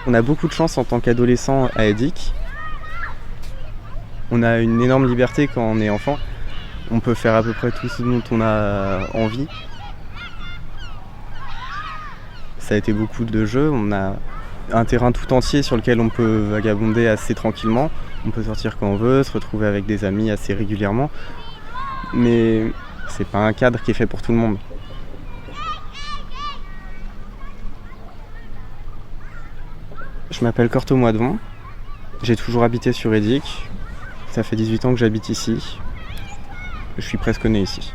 On a beaucoup de chance en tant qu'adolescent à Edic. On a une énorme liberté quand on est enfant. On peut faire à peu près tout ce dont on a envie. Ça a été beaucoup de jeux. On a un terrain tout entier sur lequel on peut vagabonder assez tranquillement. On peut sortir quand on veut, se retrouver avec des amis assez régulièrement. Mais c'est pas un cadre qui est fait pour tout le monde. Je m'appelle Corto Moidevent. J'ai toujours habité sur Edic. Ça fait 18 ans que j'habite ici. Je suis presque né ici.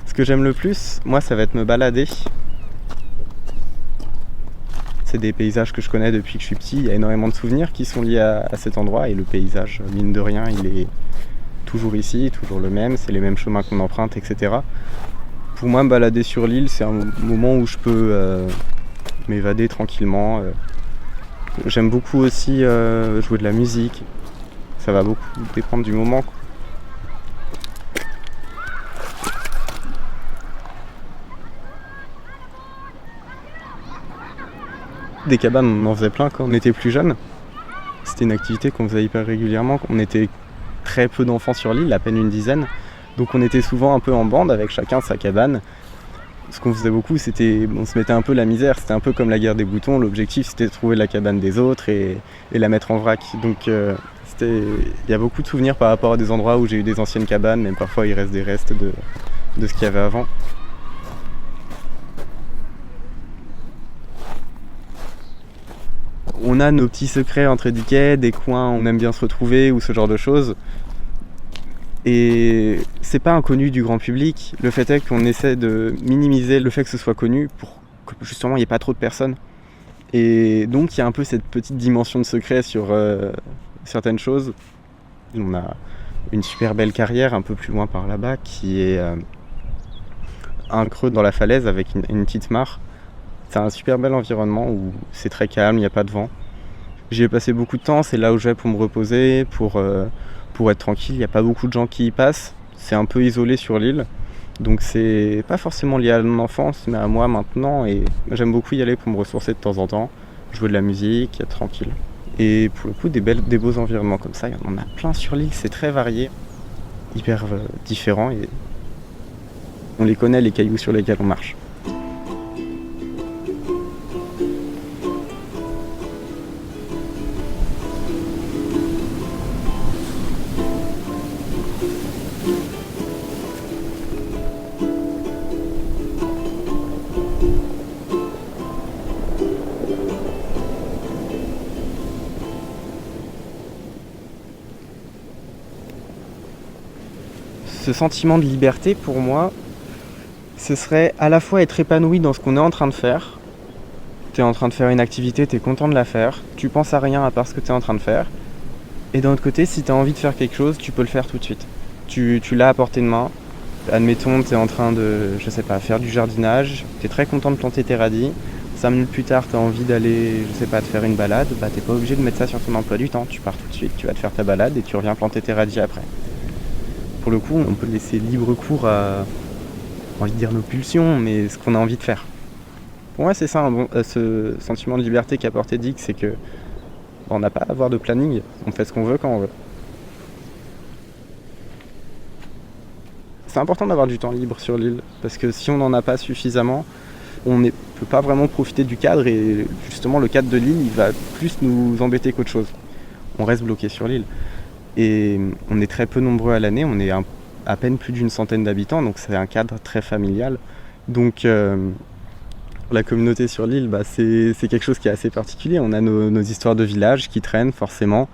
Ce que j'aime le plus, moi, ça va être me balader. C'est des paysages que je connais depuis que je suis petit. Il y a énormément de souvenirs qui sont liés à cet endroit. Et le paysage, mine de rien, il est toujours ici, toujours le même. C'est les mêmes chemins qu'on emprunte, etc. Pour moi, me balader sur l'île, c'est un moment où je peux m'évader tranquillement. J'aime beaucoup aussi jouer de la musique. Ça va beaucoup dépendre du moment. Des cabanes, on en faisait plein quand on était plus jeune. C'était une activité qu'on faisait hyper régulièrement. On était très peu d'enfants sur l'île, à peine une dizaine. Donc on était souvent un peu en bande avec chacun sa cabane. Ce qu'on faisait beaucoup, c'était on se mettait un peu la misère. C'était un peu comme la guerre des boutons. L'objectif, c'était de trouver la cabane des autres et la mettre en vrac. Donc il y a beaucoup de souvenirs par rapport à des endroits où j'ai eu des anciennes cabanes. Même parfois, il reste des restes de ce qu'il y avait avant. On a nos petits secrets entre Ediquais, des coins où on aime bien se retrouver ou ce genre de choses. Et c'est pas inconnu du grand public. Le fait est qu'on essaie de minimiser le fait que ce soit connu pour que justement il n'y ait pas trop de personnes. Et donc il y a un peu cette petite dimension de secret sur certaines choses. On a une super belle carrière un peu plus loin par là-bas qui est un creux dans la falaise avec une petite mare. C'est un super bel environnement où c'est très calme, il n'y a pas de vent. J'y ai passé beaucoup de temps, c'est là où je vais pour me reposer, pour être tranquille. Il n'y a pas beaucoup de gens qui y passent, c'est un peu isolé sur l'île. Donc c'est pas forcément lié à mon enfance, mais à moi maintenant. Et j'aime beaucoup y aller pour me ressourcer de temps en temps, jouer de la musique, être tranquille. Et pour le coup, des beaux environnements comme ça, il y en a plein sur l'île, c'est très varié, hyper différent. Et on les connaît, les cailloux sur lesquels on marche. Ce sentiment de liberté, pour moi, ce serait à la fois être épanoui dans ce qu'on est en train de faire. Tu es en train de faire une activité, tu es content de la faire, tu penses à rien à part ce que tu es en train de faire. Et d'un autre côté, si tu as envie de faire quelque chose, tu peux le faire tout de suite. Tu l'as à portée de main. Admettons, tu es en train de, je sais pas, faire du jardinage, tu es très content de planter tes radis. 5 minutes plus tard, tu as envie d'aller, je sais pas, te faire une balade, t'es pas obligé de mettre ça sur ton emploi du temps. Tu pars tout de suite, tu vas te faire ta balade et tu reviens planter tes radis après. Pour le coup, on peut laisser libre cours à, envie de dire nos pulsions, mais ce qu'on a envie de faire. Pour moi, c'est ça, ce sentiment de liberté qu'apporte Edic, c'est que on n'a pas à avoir de planning, on fait ce qu'on veut quand on veut. C'est important d'avoir du temps libre sur l'île, parce que si on n'en a pas suffisamment, on ne peut pas vraiment profiter du cadre et justement le cadre de l'île il va plus nous embêter qu'autre chose. On reste bloqué sur l'île et on est très peu nombreux à l'année, on est à peine plus d'une centaine d'habitants, donc c'est un cadre très familial. Donc la communauté sur l'île, c'est quelque chose qui est assez particulier. On a nos histoires de village qui traînent forcément.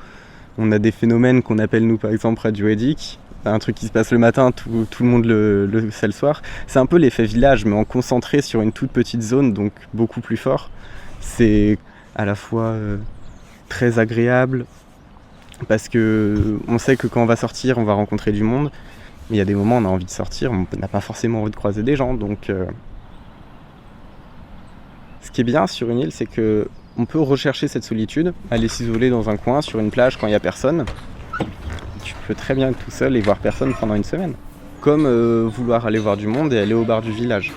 On a des phénomènes qu'on appelle nous par exemple radioédiques. Un truc qui se passe le matin, tout le monde le sait le soir. C'est un peu l'effet village, mais en concentré sur une toute petite zone, donc beaucoup plus fort. C'est à la fois très agréable, parce que on sait que quand on va sortir, on va rencontrer du monde. Mais il y a des moments où on a envie de sortir, on n'a pas forcément envie de croiser des gens. Donc, ce qui est bien sur une île, c'est que on peut rechercher cette solitude, aller s'isoler dans un coin, sur une plage quand il n'y a personne. Tu peux très bien être tout seul et voir personne pendant une semaine. Comme vouloir aller voir du monde et aller au bar du village.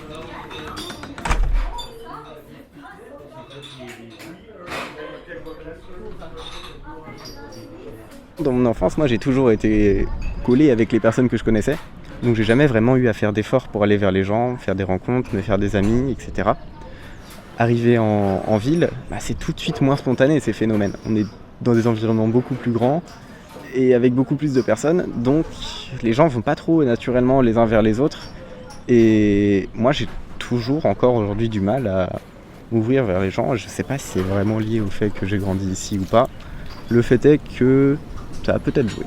Dans mon enfance, moi j'ai toujours été collé avec les personnes que je connaissais. Donc j'ai jamais vraiment eu à faire d'efforts pour aller vers les gens, faire des rencontres, me faire des amis, etc. Arriver en ville, c'est tout de suite moins spontané ces phénomènes. On est dans des environnements beaucoup plus grands et avec beaucoup plus de personnes, donc les gens vont pas trop naturellement les uns vers les autres. Et moi j'ai toujours encore aujourd'hui du mal à m'ouvrir vers les gens. Je sais pas si c'est vraiment lié au fait que j'ai grandi ici ou pas. Le fait est que ça a peut-être joué.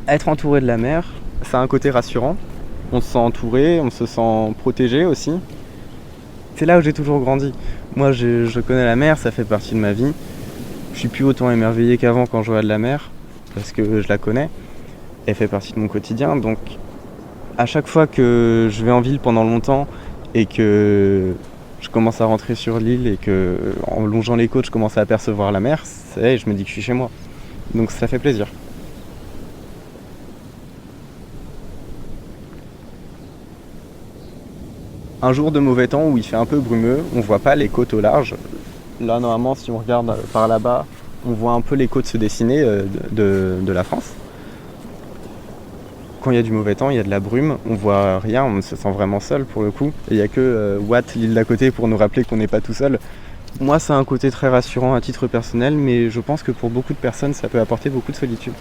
Être entouré de la mer, ça a un côté rassurant. On se sent entouré, on se sent protégé aussi. C'est là où j'ai toujours grandi. Moi, je connais la mer, ça fait partie de ma vie. Je suis plus autant émerveillé qu'avant quand je regarde la mer, parce que je la connais. Elle fait partie de mon quotidien. Donc, à chaque fois que je vais en ville pendant longtemps et que je commence à rentrer sur l'île et que, en longeant les côtes, je commence à apercevoir la mer, je me dis que je suis chez moi. Donc, ça fait plaisir. Un jour de mauvais temps où il fait un peu brumeux, on voit pas les côtes au large. Là, normalement, si on regarde par là-bas, on voit un peu les côtes se dessiner de la France. Quand il y a du mauvais temps, il y a de la brume, on voit rien, on se sent vraiment seul pour le coup. Et il n'y a que Watt, l'île d'à côté, pour nous rappeler qu'on n'est pas tout seul. Moi, ça a un côté très rassurant à titre personnel, mais je pense que pour beaucoup de personnes, ça peut apporter beaucoup de solitude.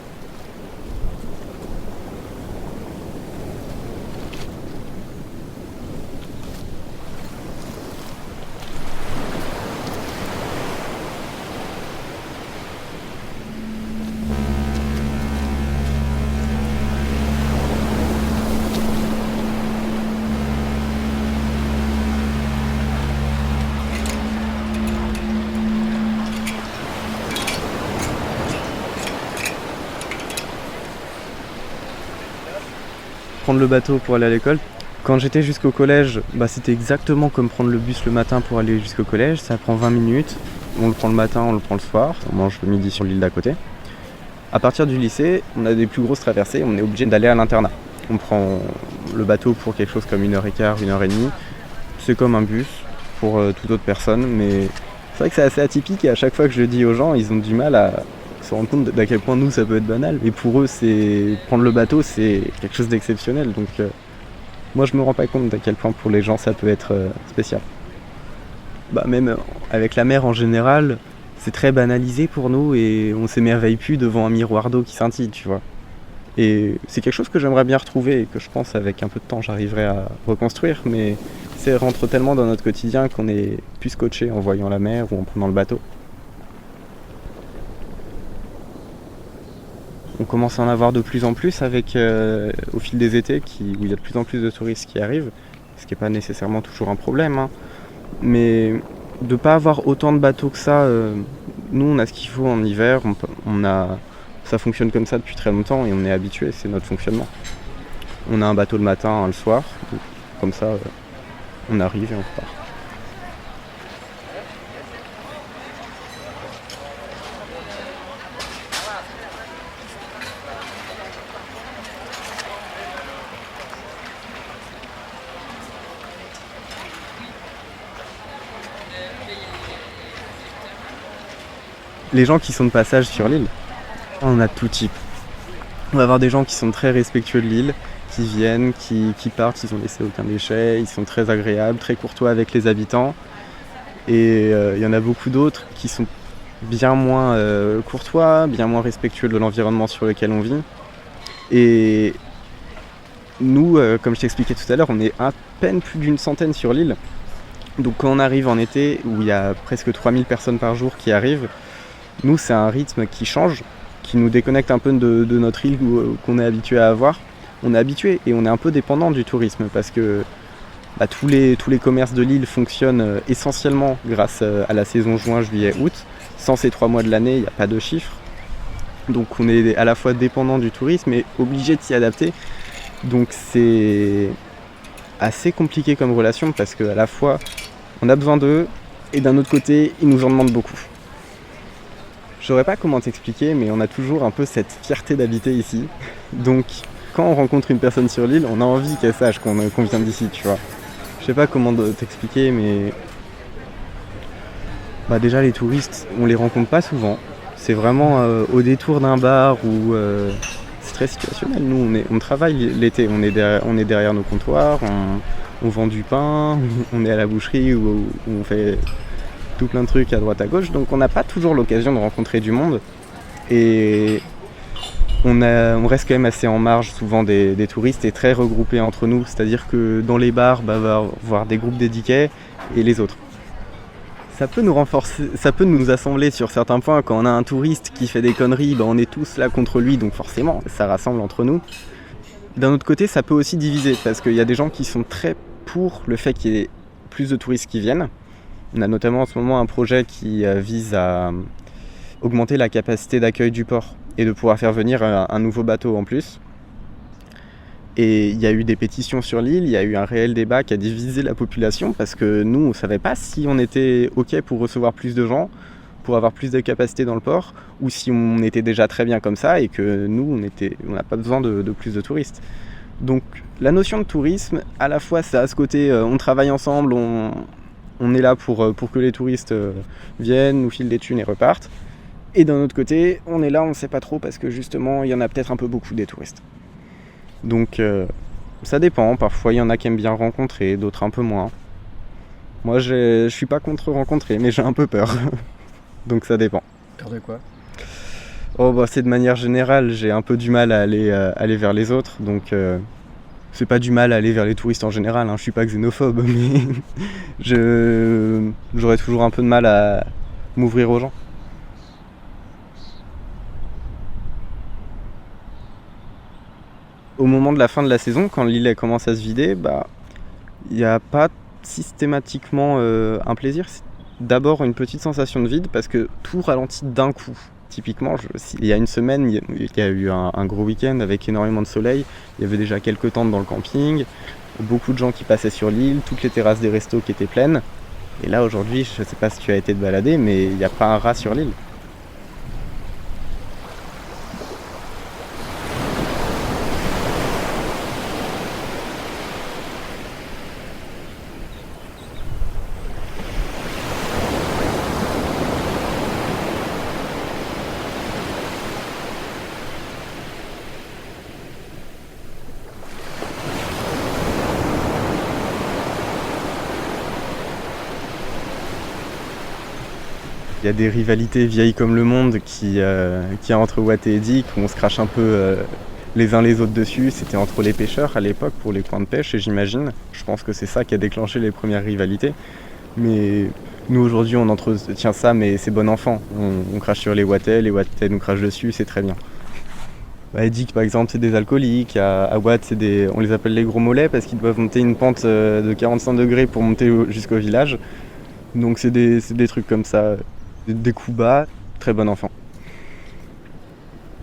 Prendre le bateau pour aller à l'école. Quand j'étais jusqu'au collège, c'était exactement comme prendre le bus le matin pour aller jusqu'au collège. Ça prend 20 minutes. On le prend le matin, on le prend le soir. On mange le midi sur l'île d'à côté. À partir du lycée, on a des plus grosses traversées. On est obligé d'aller à l'internat. On prend le bateau pour quelque chose comme 1h15, 1h30. C'est comme un bus pour toute autre personne. Mais c'est vrai que c'est assez atypique et à chaque fois que je le dis aux gens, ils ont du mal à se rendre compte d'à quel point nous ça peut être banal. Et pour eux, prendre le bateau, c'est quelque chose d'exceptionnel. Donc moi je me rends pas compte d'à quel point pour les gens ça peut être spécial. Même avec la mer en général, c'est très banalisé pour nous et on s'émerveille plus devant un miroir d'eau qui scintille, tu vois. Et c'est quelque chose que j'aimerais bien retrouver et que je pense avec un peu de temps j'arriverai à reconstruire, mais ça rentre tellement dans notre quotidien qu'on est plus scotché en voyant la mer ou en prenant le bateau. On commence à en avoir de plus en plus avec au fil des étés où il y a de plus en plus de touristes qui arrivent, ce qui n'est pas nécessairement toujours un problème, hein. Mais de ne pas avoir autant de bateaux que ça, nous on a ce qu'il faut en hiver, ça fonctionne comme ça depuis très longtemps et on est habitué, c'est notre fonctionnement. On a un bateau le matin, un le soir, donc, comme ça on arrive et on repart. les gens qui sont de passage sur l'île, on a tout type. On va avoir des gens qui sont très respectueux de l'île, qui viennent, qui partent, ils ont laissé aucun déchet, ils sont très agréables, très courtois avec les habitants. Et il y en a beaucoup d'autres qui sont bien moins courtois, bien moins respectueux de l'environnement sur lequel on vit. Et nous, comme je t'expliquais tout à l'heure, on est à peine plus d'une centaine sur l'île. Donc quand on arrive en été, où il y a presque 3000 personnes par jour qui arrivent, nous c'est un rythme qui change, qui nous déconnecte un peu de notre île qu'on est habitué à avoir. On est habitué et on est un peu dépendant du tourisme parce que tous les commerces de l'île fonctionnent essentiellement grâce à la saison juin, juillet, août. Sans ces 3 mois de l'année, il n'y a pas de chiffres. Donc on est à la fois dépendant du tourisme et obligé de s'y adapter. Donc c'est assez compliqué comme relation parce qu'à la fois on a besoin d'eux et d'un autre côté ils nous en demandent beaucoup. Je saurais pas comment t'expliquer, mais on a toujours un peu cette fierté d'habiter ici. Donc quand on rencontre une personne sur l'île, on a envie qu'elle sache qu'on vient d'ici, tu vois. Je sais pas comment t'expliquer, mais déjà les touristes, on les rencontre pas souvent. C'est vraiment au détour d'un bar où c'est très situationnel. Nous, on travaille l'été, on est derrière nos comptoirs, on vend du pain, on est à la boucherie où on fait tout plein de trucs à droite à gauche. Donc on n'a pas toujours l'occasion de rencontrer du monde. Et on reste quand même assez en marge souvent des touristes et très regroupés entre nous. C'est-à-dire que dans les bars, on va voir des groupes dédiés et les autres. Ça peut nous renforcer, ça peut nous assembler sur certains points. Quand on a un touriste qui fait des conneries, on est tous là contre lui, donc forcément, ça rassemble entre nous. D'un autre côté, ça peut aussi diviser, parce qu'il y a des gens qui sont très pour le fait qu'il y ait plus de touristes qui viennent. On a notamment en ce moment un projet qui vise à augmenter la capacité d'accueil du port et de pouvoir faire venir un nouveau bateau en plus. Et il y a eu des pétitions sur l'île, il y a eu un réel débat qui a divisé la population parce que nous, on ne savait pas si on était OK pour recevoir plus de gens, pour avoir plus de capacité dans le port, ou si on était déjà très bien comme ça et que nous, on n'a pas besoin de plus de touristes. Donc la notion de tourisme, à la fois, ça a ce côté, on travaille ensemble, on est là pour que les touristes viennent, nous filent des thunes et repartent. Et d'un autre côté, on est là, on ne sait pas trop parce que justement, il y en a peut-être un peu beaucoup des touristes. Donc ça dépend, parfois il y en a qui aiment bien rencontrer, d'autres un peu moins. Moi je suis pas contre rencontrer, mais j'ai un peu peur. Donc ça dépend. Peur de quoi ? C'est de manière générale, j'ai un peu du mal à aller vers les autres, donc c'est pas du mal à aller vers les touristes en général, je suis pas xénophobe, mais j'aurais toujours un peu de mal à m'ouvrir aux gens. Au moment de la fin de la saison, quand l'île commence à se vider, il n'y a pas systématiquement un plaisir. C'est d'abord une petite sensation de vide parce que tout ralentit d'un coup. Typiquement, il y a une semaine, il y a eu un gros week-end avec énormément de soleil. Il y avait déjà quelques tentes dans le camping, beaucoup de gens qui passaient sur l'île, toutes les terrasses des restos qui étaient pleines. Et là, aujourd'hui, je ne sais pas si tu as été te balader, mais il n'y a pas un rat sur l'île. Il y a des rivalités vieilles comme le monde qui y a entre Watt et Edic, où on se crache un peu les uns les autres dessus. C'était entre les pêcheurs à l'époque pour les coins de pêche, et j'imagine. Je pense que c'est ça qui a déclenché les premières rivalités. Mais nous aujourd'hui on entretient ça, mais c'est bon enfant. On crache sur les Wattais nous crachent dessus, c'est très bien. Edic par exemple c'est des alcooliques, à Watt on les appelle les gros mollets parce qu'ils doivent monter une pente de 45 degrés pour monter jusqu'au village. Donc c'est des trucs comme ça. Des coups bas, très bon enfant.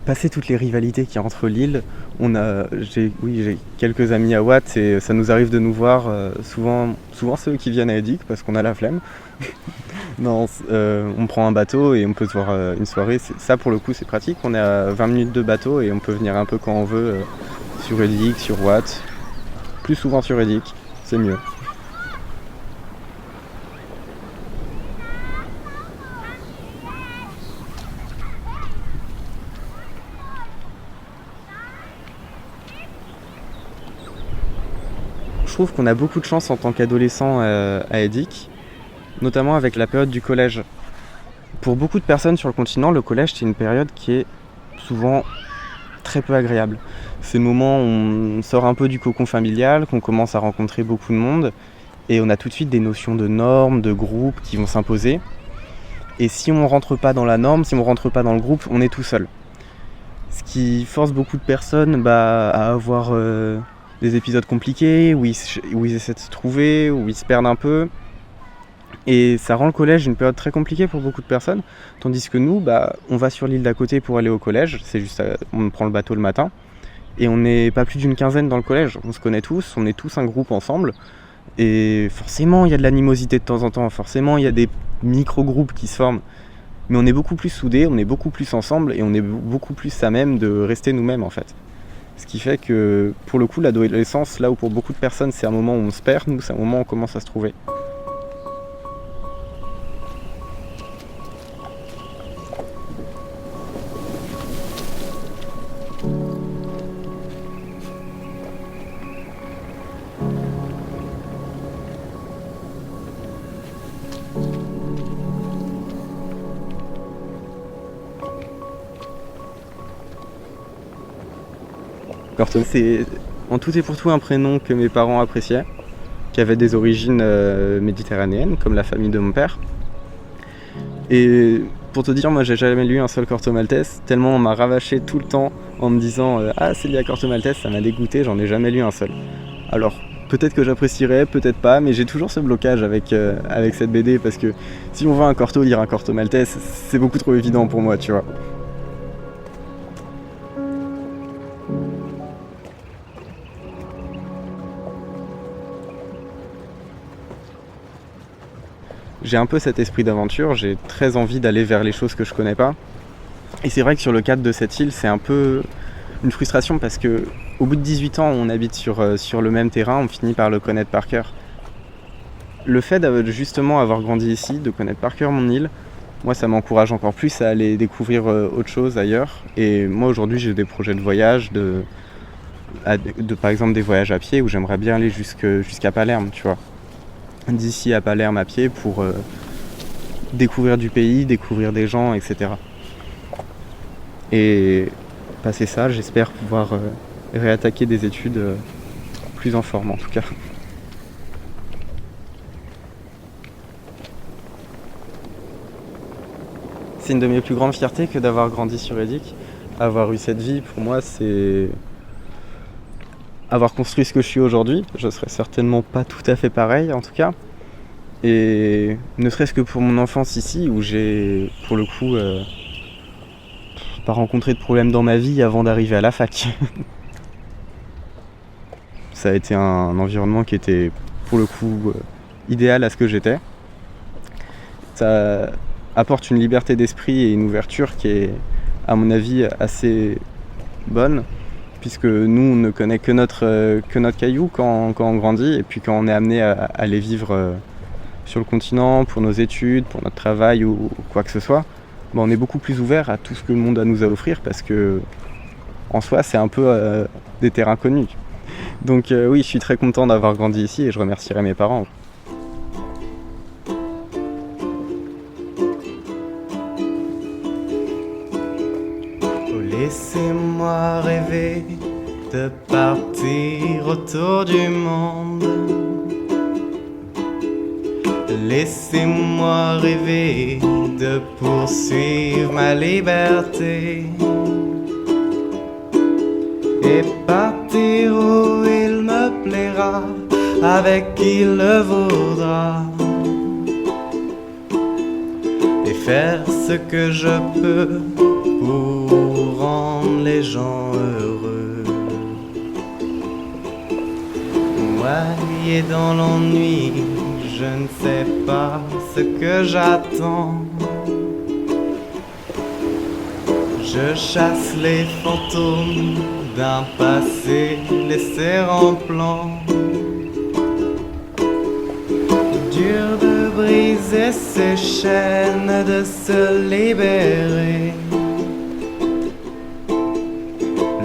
Passer toutes les rivalités qu'il y a entre l'île, j'ai quelques amis à Watt et ça nous arrive de nous voir, souvent ceux qui viennent à Edic parce qu'on a la flemme. Non, on prend un bateau et on peut se voir une soirée. Ça pour le coup c'est pratique, on est à 20 minutes de bateau et on peut venir un peu quand on veut sur Edic, sur Watt. Plus souvent sur Edic, c'est mieux. trouve qu'on a beaucoup de chance en tant qu'adolescent à Edic, notamment avec la période du collège. Pour beaucoup de personnes sur le continent, le collège, c'est une période qui est souvent très peu agréable. C'est le moment où on sort un peu du cocon familial, qu'on commence à rencontrer beaucoup de monde, et on a tout de suite des notions de normes, de groupes qui vont s'imposer. Et si on rentre pas dans la norme, si on rentre pas dans le groupe, on est tout seul. Ce qui force beaucoup de personnes à avoir des épisodes compliqués, où ils essaient de se trouver, où ils se perdent un peu. Et ça rend le collège une période très compliquée pour beaucoup de personnes. Tandis que nous, on va sur l'île d'à côté pour aller au collège. C'est juste, on prend le bateau le matin. Et on n'est pas plus d'une quinzaine dans le collège. On se connaît tous, on est tous un groupe ensemble. Et forcément, il y a de l'animosité de temps en temps. Forcément, il y a des micro-groupes qui se forment. Mais on est beaucoup plus soudés, on est beaucoup plus ensemble et on est beaucoup plus à même de rester nous-mêmes en fait. Ce qui fait que pour le coup, l'adolescence, là où pour beaucoup de personnes c'est un moment où on se perd, nous c'est un moment où on commence à se trouver. Cortona, c'est en tout et pour tout un prénom que mes parents appréciaient, qui avait des origines méditerranéennes, comme la famille de mon père. Et pour te dire, moi j'ai jamais lu un seul Corto Maltese, tellement on m'a ravaché tout le temps en me disant ah c'est lié à Corto Maltese, ça m'a dégoûté, j'en ai jamais lu un seul. Alors peut-être que j'apprécierais, peut-être pas, mais j'ai toujours ce blocage avec cette BD parce que si on veut un Corto, lire un Corto Maltese, c'est beaucoup trop évident pour moi, tu vois. J'ai un peu cet esprit d'aventure, j'ai très envie d'aller vers les choses que je connais pas. Et c'est vrai que sur le cadre de cette île, c'est un peu une frustration parce que au bout de 18 ans, on habite sur le même terrain, on finit par le connaître par cœur. Le fait de justement avoir grandi ici, de connaître par cœur mon île, moi ça m'encourage encore plus à aller découvrir autre chose ailleurs. Et moi aujourd'hui j'ai des projets de voyage, de par exemple des voyages à pied où j'aimerais bien aller jusqu'à Palerme, tu vois. D'ici à Palerme à pied pour découvrir du pays, découvrir des gens, etc. Et passer ça, j'espère pouvoir réattaquer des études plus en forme en tout cas. C'est une de mes plus grandes fiertés que d'avoir grandi sur Edic. Avoir eu cette vie, pour moi, c'est avoir construit ce que je suis aujourd'hui. Je serais certainement pas tout à fait pareil en tout cas. Et ne serait-ce que pour mon enfance ici où j'ai pour le coup pas rencontré de problème dans ma vie avant d'arriver à la fac. Ça a été un environnement qui était pour le coup idéal à ce que j'étais. Ça apporte une liberté d'esprit et une ouverture qui est à mon avis assez bonne. Puisque nous, on ne connaît que notre caillou quand on grandit, et puis quand on est amené à aller vivre sur le continent pour nos études, pour notre travail ou quoi que ce soit, on est beaucoup plus ouvert à tout ce que le monde a nous à offrir, parce que en soi, c'est un peu des terrains connus. Donc oui, je suis très content d'avoir grandi ici et je remercierai mes parents. Laissez-moi rêver de partir autour du monde. Laissez-moi rêver de poursuivre ma liberté et partir où il me plaira, avec qui il le voudra, et faire ce que je peux pour rendre les gens heureux. Noyé dans l'ennui, je ne sais pas ce que j'attends. Je chasse les fantômes d'un passé laissé en plan. Dur de briser ces chaînes, de se libérer.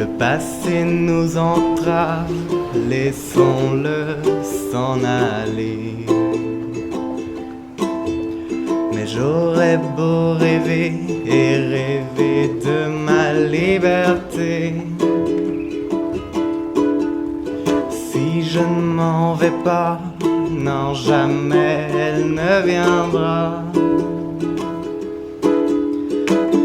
Le passé nous entrave, laissons-le s'en aller. Mais j'aurais beau rêver et rêver de ma liberté. Si je ne m'en vais pas, non jamais elle ne viendra.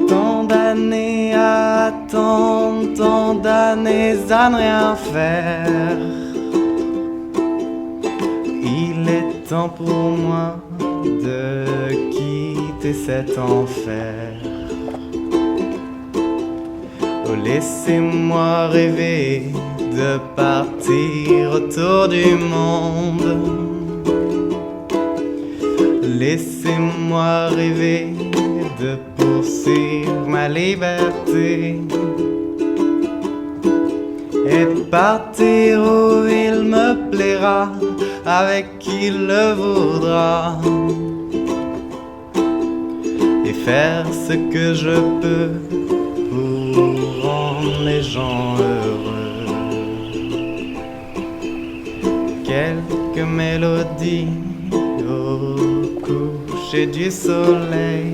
Tant d'années à attendre, tant d'années à ne rien faire. Il est temps pour moi de quitter cet enfer. Oh, laissez-moi rêver de partir autour du monde. Laissez-moi rêver de poursuivre ma liberté et partir où il me plaira, avec qui le voudra, et faire ce que je peux pour rendre les gens heureux. Quelques mélodies au coucher du soleil,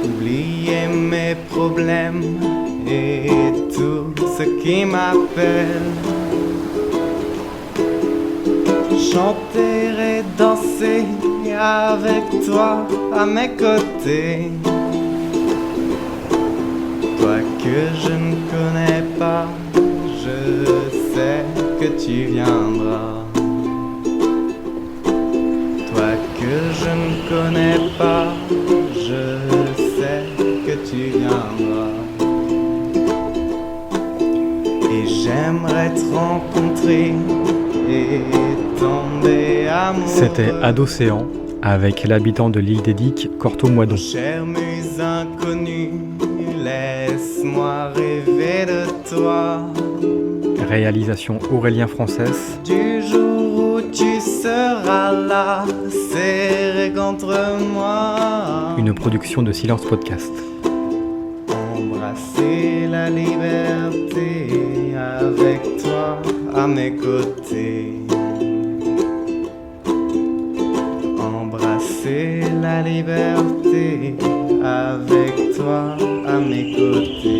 oublier mes problèmes et tout ce qui m'appelle. Chanter et danser avec toi à mes côtés. Toi que je ne connais pas, je sais que tu viendras. Toi que je ne connais pas, je sais que tu viendras. Et j'aimerais te rencontrer et tomber amoureux. C'était Adocéan avec l'habitant de l'île des Diques, Corto-Moidon. Chère muse inconnue, laisse-moi rêver de toi. Réalisation Aurélien Frances. Du jour où tu seras là, serré contre moi. Une production de Silence Podcast. Embrasser la liberté avec toi à mes côtés. Embrasser la liberté avec toi à mes côtés.